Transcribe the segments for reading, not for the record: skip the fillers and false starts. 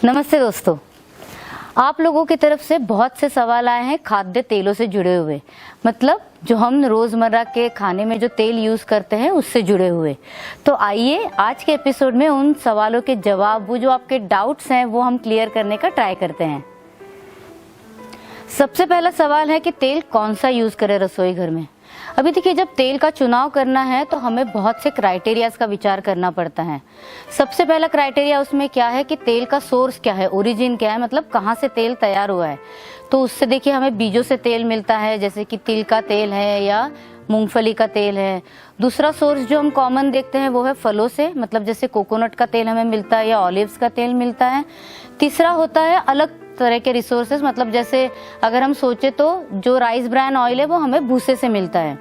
नमस्ते दोस्तों, आप लोगों की तरफ से बहुत से सवाल आए हैं खाद्य तेलों से जुड़े हुए, मतलब जो हम रोजमर्रा के खाने में जो तेल यूज करते हैं उससे जुड़े हुए। तो आइए आज के एपिसोड में उन सवालों के जवाब, वो जो आपके डाउट्स हैं वो हम क्लियर करने का ट्राई करते हैं। सबसे पहला सवाल है कि तेल कौन सा यूज करें रसोई घर में। अभी देखिए, जब तेल का चुनाव करना है तो हमें बहुत से क्राइटेरियाज का विचार करना पड़ता है। सबसे पहला क्राइटेरिया उसमें क्या है कि तेल का सोर्स क्या है, ओरिजिन क्या है, मतलब कहाँ से तेल तैयार हुआ है। तो उससे देखिए हमें बीजों से तेल मिलता है, जैसे कि तिल का तेल है या मूंगफली का तेल है। दूसरा सोर्स जो हम कॉमन देखते हैं वो है फलों से, मतलब जैसे कोकोनट का तेल हमें मिलता है या ऑलिव्स का तेल मिलता है। तीसरा होता है अलग तरह के रिसोर्सेज, मतलब जैसे अगर हम सोचे तो जो राइस ब्रान ऑयल है वो हमें भूसे से मिलता है।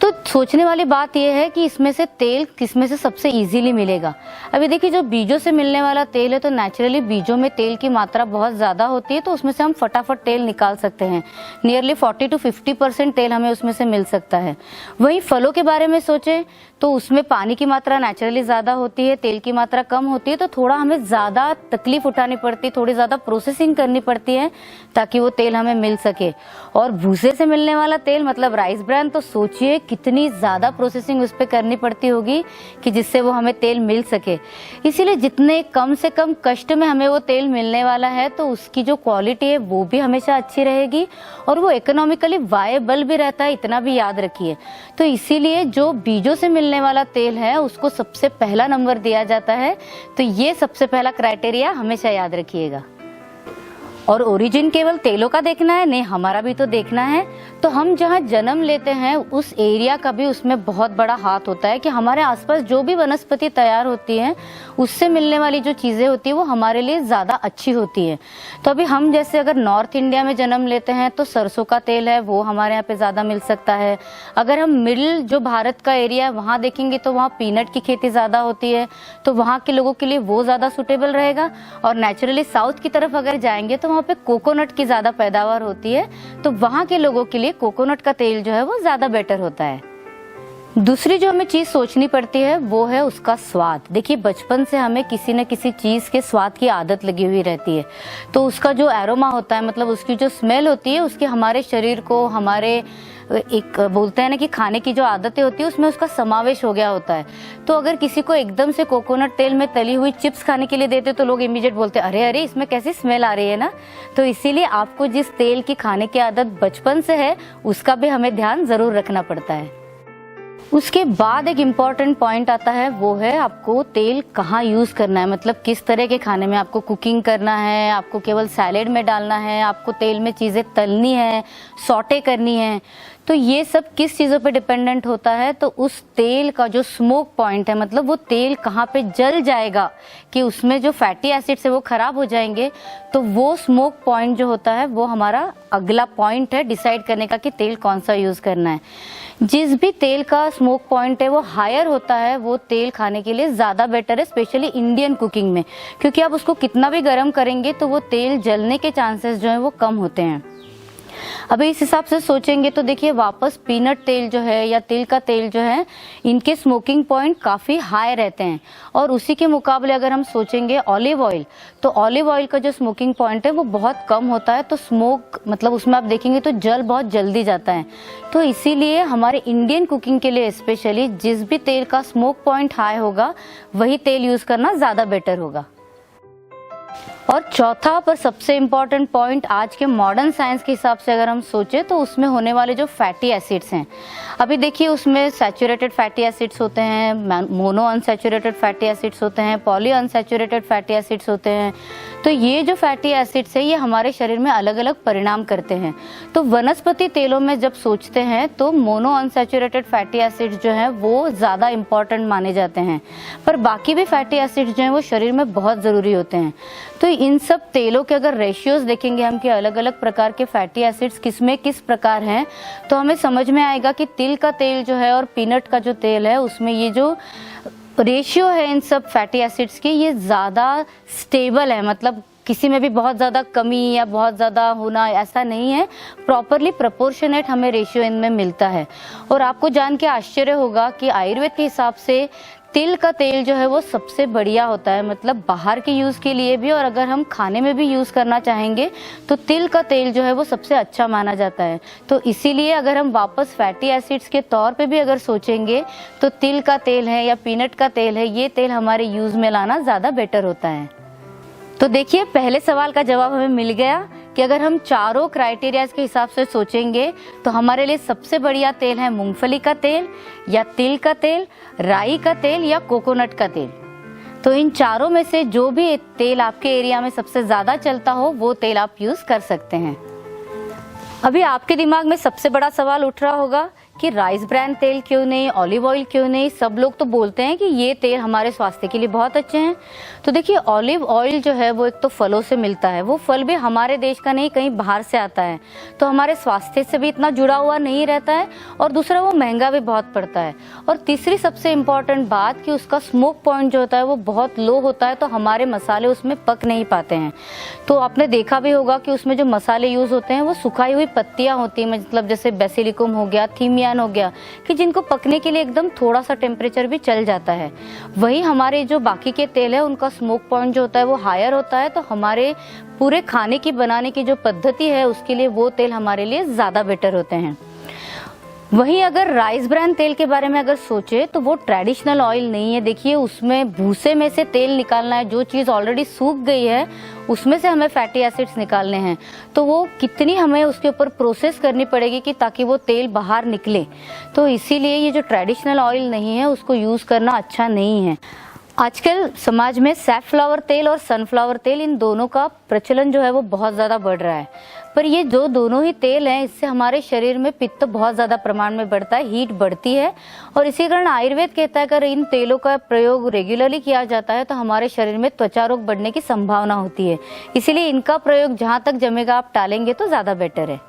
तो सोचने वाली बात यह है कि इसमें से तेल किसमें से सबसे इजीली मिलेगा। अभी देखिए, जो बीजों से मिलने वाला तेल है तो नेचुरली बीजों में तेल की मात्रा बहुत ज़्यादा होती है, तो उसमें से हम फटाफट तेल निकाल सकते हैं। नियरली 40 to 50% तेल हमें उसमें से मिल सकता है। वहीं फलों के बारे में सोचें तो उसमें पानी की मात्रा नेचुरली ज़्यादा होती है, तेल की मात्रा कम होती है, तो थोड़ा हमें ज़्यादा तकलीफ उठानी पड़ती है, थोड़ी ज़्यादा प्रोसेसिंग करनी पड़ती है ताकि वो तेल हमें मिल सके। और भूसे से मिलने वाला तेल मतलब राइस ब्रान, तो सोचिए कितनी ज़्यादा प्रोसेसिंग उस पर करनी पड़ती होगी कि जिससे वो हमें तेल मिल सके। इसीलिए जितने कम से कम कष्ट में हमें वो तेल मिलने वाला है तो उसकी जो क्वालिटी है वो भी हमेशा अच्छी रहेगी और वो इकोनॉमिकली वायबल भी रहता है, इतना भी याद रखिए। तो इसीलिए जो बीजों से मिलने वाला तेल है उसको सबसे पहला नंबर दिया जाता है। तो ये सबसे पहला क्राइटेरिया हमेशा याद रखिएगा। और ओरिजिन केवल तेलों का देखना है नहीं, हमारा भी तो देखना है। तो हम जहाँ जन्म लेते हैं उस एरिया का भी उसमें बहुत बड़ा हाथ होता है कि हमारे आसपास जो भी वनस्पति तैयार होती है उससे मिलने वाली जो चीज़ें होती है वो हमारे लिए ज़्यादा अच्छी होती है। तो अभी हम जैसे अगर नॉर्थ इंडिया में जन्म लेते हैं तो सरसों का तेल है वो हमारे यहाँ पे ज़्यादा मिल सकता है। अगर हम मिडिल जो भारत का एरिया है वहाँ देखेंगे तो वहाँ पीनट की खेती ज़्यादा होती है, तो वहाँ के लोगों के लिए वो ज़्यादा सुटेबल रहेगा। और नेचुरली साउथ की तरफ अगर जाएंगे तो वहाँ पे कोकोनट की ज़्यादा पैदावार होती है, तो वहाँ के लोगों के लिए कोकोनट का तेल जो है वो ज़्यादा बेटर होता है। दूसरी जो हमें चीज़ सोचनी पड़ती है वो है उसका स्वाद। देखिए, बचपन से हमें किसी न किसी चीज़ के स्वाद की आदत लगी हुई रहती है, तो उसका जो एरोमा होता है, मतलब उसकी जो स्मेल होती है, उसके हमारे शरीर को, हमारे एक बोलते हैं ना कि खाने की जो आदतें होती है उसमें उसका समावेश हो गया होता है। तो अगर किसी को एकदम से कोकोनट तेल में तली हुई चिप्स खाने के लिए देते तो लोग इमीडिएट बोलते हैं अरे अरे इसमें कैसी स्मेल आ रही है ना। तो इसीलिए आपको जिस तेल की खाने की आदत बचपन से है उसका भी हमें ध्यान जरूर रखना पड़ता है। उसके बाद एक इम्पॉर्टेंट पॉइंट आता है, वो है आपको तेल कहाँ यूज़ करना है, मतलब किस तरह के खाने में आपको कुकिंग करना है, आपको केवल सैलेड में डालना है, आपको तेल में चीज़ें तलनी है, सॉटे करनी है। तो ये सब किस चीज़ों पे डिपेंडेंट होता है, तो उस तेल का जो स्मोक पॉइंट है, मतलब वो तेल कहाँ पे जल जाएगा कि उसमें जो फैटी एसिड्स है वो ख़राब हो जाएंगे, तो वो स्मोक पॉइंट जो होता है वो हमारा अगला पॉइंट है डिसाइड करने का कि तेल कौन सा यूज़ करना है। जिस भी तेल का स्मोक पॉइंट है वो हायर होता है वो तेल खाने के लिए ज़्यादा बेटर है, स्पेशली इंडियन कुकिंग में, क्योंकि आप उसको कितना भी गर्म करेंगे तो वो तेल जलने के चांसेस जो है वो कम होते हैं। अभी इस हिसाब से सोचेंगे तो देखिए, वापस पीनट तेल जो है या तिल का तेल जो है इनके स्मोकिंग पॉइंट काफ़ी हाई रहते हैं। और उसी के मुकाबले अगर हम सोचेंगे ऑलिव ऑयल, तो ऑलिव ऑयल का जो स्मोकिंग पॉइंट है वो बहुत कम होता है, तो स्मोक मतलब उसमें आप देखेंगे तो जल बहुत जल्दी जाता है। तो इसीलिए हमारे इंडियन कुकिंग के लिए स्पेशली जिस भी तेल का स्मोक पॉइंट हाई होगा वही तेल यूज़ करना ज़्यादा बेटर होगा। और चौथा पर सबसे इम्पॉर्टेंट पॉइंट आज के मॉडर्न साइंस के हिसाब से अगर हम सोचें तो उसमें होने वाले जो फैटी एसिड्स हैं। अभी देखिए, उसमें सैचुरेटेड फैटी एसिड्स होते हैं, मोनो अनसैचुरेटेड फैटी एसिड्स होते हैं, पॉली अनसैचुरेटेड फैटी एसिड्स होते हैं। तो ये जो फैटी एसिड्स है ये हमारे शरीर में अलग अलग परिणाम करते हैं। तो वनस्पति तेलों में जब सोचते हैं तो मोनो अनसैचुरेटेड फैटी एसिड्स जो हैं वो ज़्यादा इम्पॉर्टेंट माने जाते हैं, पर बाकी भी फैटी एसिड्स जो हैं वो शरीर में बहुत ज़रूरी होते हैं। तो इन सब तेलों के अगर रेशियोज देखेंगे हम कि अलग अलग प्रकार के फैटी एसिड्स किस में किस प्रकार हैं, तो हमें समझ में आएगा कि तिल का तेल जो है और पीनट का जो तेल है उसमें ये जो रेशियो है इन सब फैटी एसिड्स की ये ज़्यादा स्टेबल है, मतलब किसी में भी बहुत ज़्यादा कमी या बहुत ज़्यादा होना ऐसा नहीं है, प्रॉपरली प्रोपोर्शनेट हमें रेशियो इनमें मिलता है। और आपको जान के आश्चर्य होगा कि आयुर्वेद के हिसाब से तिल का तेल जो है वो सबसे बढ़िया होता है, मतलब बाहर के यूज़ के लिए भी, और अगर हम खाने में भी यूज़ करना चाहेंगे तो तिल का तेल जो है वो सबसे अच्छा माना जाता है। तो इसीलिए अगर हम वापस फैटी एसिड्स के तौर पे भी अगर सोचेंगे तो तिल का तेल है या पीनट का तेल है, ये तेल हमारे यूज़ में लाना ज़्यादा बेटर होता है। तो देखिए, पहले सवाल का जवाब हमें मिल गया कि अगर हम चारों क्राइटेरियाज के हिसाब से सोचेंगे तो हमारे लिए सबसे बढ़िया तेल है मूंगफली का तेल या तिल का तेल, राई का तेल या कोकोनट का तेल। तो इन चारों में से जो भी तेल आपके एरिया में सबसे ज़्यादा चलता हो वो तेल आप यूज़ कर सकते हैं। अभी आपके दिमाग में सबसे बड़ा सवाल उठ रहा होगा कि राइस ब्रांड तेल क्यों नहीं, ऑलिव ऑयल क्यों नहीं। सब लोग तो बोलते हैं कि ये तेल हमारे स्वास्थ्य के लिए बहुत अच्छे हैं। तो देखिए, ऑलिव ऑयल जो है वो एक तो फलों से मिलता है, वो फल भी हमारे देश का नहीं, कहीं बाहर से आता है, तो हमारे स्वास्थ्य से भी इतना जुड़ा हुआ नहीं रहता है, और दूसरा वो महंगा भी बहुत पड़ता है। और तीसरी सबसे इम्पॉर्टेंट बात कि उसका स्मोक पॉइंट जो होता है वो बहुत लो होता है, तो हमारे मसाले उसमें पक नहीं पाते हैं। तो आपने देखा भी होगा कि उसमें जो मसाले यूज़ होते हैं वो सुखाई हुई पत्तियाँ होती हैं, मतलब जैसे बेसिलिकम हो गया, थीमियन हो गया, कि जिनको पकने के लिए एकदम थोड़ा सा टेम्परेचर भी चल जाता है। वही हमारे जो बाकी के तेल है उनका स्मोक पॉइंट जो होता है वो हायर होता है, तो हमारे पूरे खाने की बनाने की जो पद्धति है उसके लिए वो तेल हमारे लिए ज़्यादा बेटर होते हैं। वहीं अगर राइस ब्रांड तेल के बारे में अगर सोचे तो वो ट्रेडिशनल ऑयल नहीं है। देखिए, उसमें भूसे में से तेल निकालना है, जो चीज़ ऑलरेडी सूख गई है उसमें से हमें फैटी एसिड्स निकालने हैं, तो वो कितनी हमें उसके ऊपर प्रोसेस करनी पड़ेगी कि ताकि वो तेल बाहर निकले। तो इसीलिए ये जो ट्रेडिशनल ऑयल नहीं है उसको यूज़ करना अच्छा नहीं है। आजकल समाज में सैफफ्लावर तेल और सनफ्लावर तेल, इन दोनों का प्रचलन जो है वो बहुत ज़्यादा बढ़ रहा है, पर ये जो दोनों ही तेल हैं इससे हमारे शरीर में पित्त बहुत ज़्यादा प्रमाण में बढ़ता है, हीट बढ़ती है, और इसी कारण आयुर्वेद कहता है अगर इन तेलों का प्रयोग रेगुलरली किया जाता है तो हमारे शरीर में त्वचा रोग बढ़ने की संभावना होती है। इसीलिए इनका प्रयोग जहाँ तक जमेगा आप टालेंगे तो ज़्यादा बेटर है।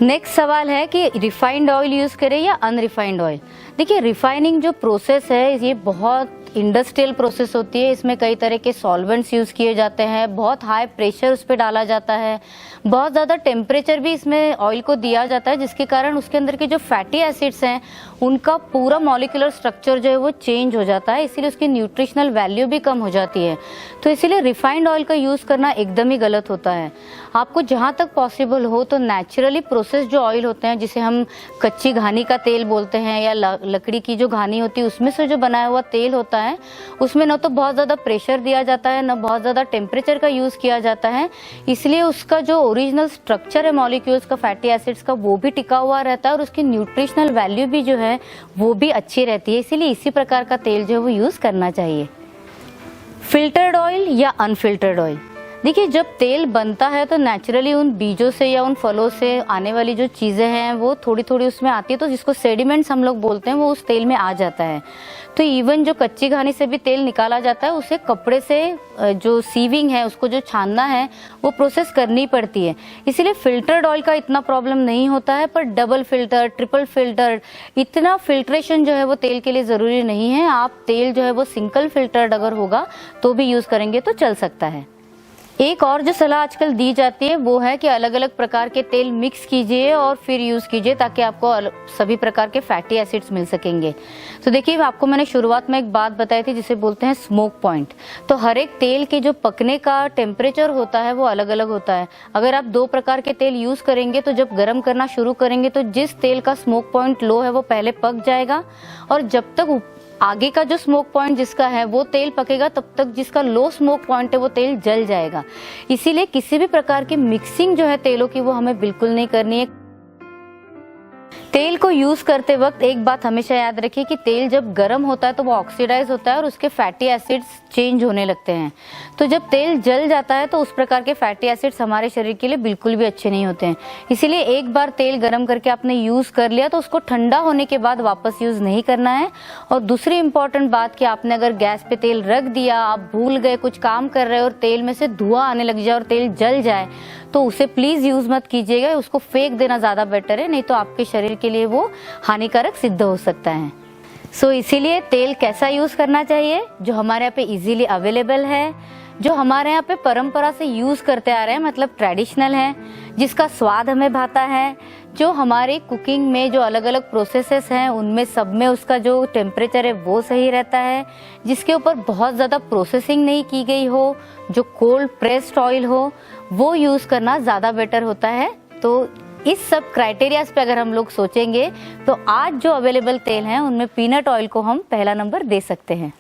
नेक्स्ट सवाल है कि रिफाइंड ऑयल यूज़ करें या अनरिफाइंड ऑयल। देखिए, रिफाइनिंग जो प्रोसेस है ये बहुत इंडस्ट्रियल प्रोसेस होती है। इसमें कई तरह के सॉल्वेंट्स यूज़ किए जाते हैं, बहुत हाई प्रेशर उस पर डाला जाता है, बहुत ज़्यादा टेम्परेचर भी इसमें ऑयल को दिया जाता है, जिसके कारण उसके अंदर के जो फैटी एसिड्स हैं उनका पूरा मॉलिक्यूलर स्ट्रक्चर जो है वो चेंज हो जाता है, इसीलिए उसकी न्यूट्रिशनल वैल्यू भी कम हो जाती है। तो इसीलिए रिफाइंड ऑयल का यूज़ करना एकदम ही गलत होता है। आपको जहाँ तक पॉसिबल हो तो नेचुरली प्रोसेस जो ऑयल होते हैं, जिसे हम कच्ची घानी का तेल बोलते हैं या लकड़ी की जो घानी होती है उसमें से जो बनाया हुआ तेल होता है, उसमें न तो बहुत ज़्यादा प्रेशर दिया जाता है, न बहुत ज़्यादा टेम्परेचर का यूज़ किया जाता है, इसलिए उसका जो ओरिजिनल स्ट्रक्चर है मॉलिक्यूल्स का, फैटी एसिड्स का, वो भी टिका हुआ रहता है और उसकी न्यूट्रिशनल वैल्यू भी जो है वो भी अच्छी रहती है। इसीलिए इसी प्रकार का तेल जो है वो यूज़ करना चाहिए। फिल्टर्ड ऑयल या अनफिल्टर्ड ऑयल। देखिए, जब तेल बनता है तो नेचुरली उन बीजों से या उन फलों से आने वाली जो चीज़ें हैं वो थोड़ी थोड़ी उसमें आती है, तो जिसको सेडिमेंट्स हम लोग बोलते हैं वो उस तेल में आ जाता है। तो इवन जो कच्ची घानी से भी तेल निकाला जाता है उसे कपड़े से जो सीविंग है उसको जो छानना है वो प्रोसेस करनी पड़ती है। इसीलिए फिल्टर्ड ऑयल का इतना प्रॉब्लम नहीं होता है, पर डबल फिल्टर, ट्रिपल फिल्टर, इतना फिल्ट्रेशन जो है वो तेल के लिए ज़रूरी नहीं है। आप तेल जो है वो सिंगल फिल्टर्ड अगर होगा तो भी यूज़ करेंगे तो चल सकता है। एक और जो सलाह आजकल दी जाती है वो है कि अलग अलग प्रकार के तेल मिक्स कीजिए और फिर यूज़ कीजिए, ताकि आपको सभी प्रकार के फैटी एसिड्स मिल सकेंगे। तो देखिए, आपको मैंने शुरुआत में एक बात बताई थी जिसे बोलते हैं स्मोक पॉइंट। तो हर एक तेल के जो पकने का टेम्परेचर होता है वो अलग अलग होता है। अगर आप 2 प्रकार के तेल यूज़ करेंगे तो जब गर्म करना शुरू करेंगे तो जिस तेल का स्मोक पॉइंट लो है वो पहले पक जाएगा, और जब तक आगे का जो स्मोक पॉइंट जिसका है वो तेल पकेगा तब तक जिसका लो स्मोक पॉइंट है वो तेल जल जाएगा। इसीलिए किसी भी प्रकार की मिक्सिंग जो है तेलों की वो हमें बिल्कुल नहीं करनी है। तेल को यूज करते वक्त एक बात हमेशा याद रखिए कि तेल जब गर्म होता है तो वो ऑक्सीडाइज होता है और उसके फैटी एसिड्स चेंज होने लगते हैं। तो जब तेल जल जाता है तो उस प्रकार के फैटी एसिड्स हमारे शरीर के लिए बिल्कुल भी अच्छे नहीं होते हैं। इसीलिए एक बार तेल गर्म करके आपने यूज कर लिया तो उसको ठंडा होने के बाद वापस यूज नहीं करना है। और दूसरी इंपॉर्टेंट बात कि आपने अगर गैस पे तेल रख दिया, आप भूल गए, कुछ काम कर रहे हो और तेल में से धुआं आने लग जाए और तेल जल जाए तो उसे प्लीज यूज मत कीजिएगा, उसको फेंक देना ज्यादा बेटर है, नहीं तो आपके शरीर के लिए वो हानिकारक सिद्ध हो सकता है। इसीलिए तेल कैसा यूज करना चाहिए? जो हमारे यहाँ पे इजीली अवेलेबल है, जो हमारे यहाँ पे परंपरा से यूज करते आ रहे हैं, मतलब ट्रेडिशनल है, जिसका स्वाद हमें भाता है, जो हमारे कुकिंग में जो अलग अलग प्रोसेसेस हैं उनमें सब में उसका जो टेम्परेचर है वो सही रहता है, जिसके ऊपर बहुत ज़्यादा प्रोसेसिंग नहीं की गई हो, जो कोल्ड प्रेस्ड ऑयल हो, वो यूज़ करना ज़्यादा बेटर होता है। तो इस सब क्राइटेरियाज पे अगर हम लोग सोचेंगे तो आज जो अवेलेबल तेल हैं उनमें पीनट ऑयल को हम पहला नंबर दे सकते हैं।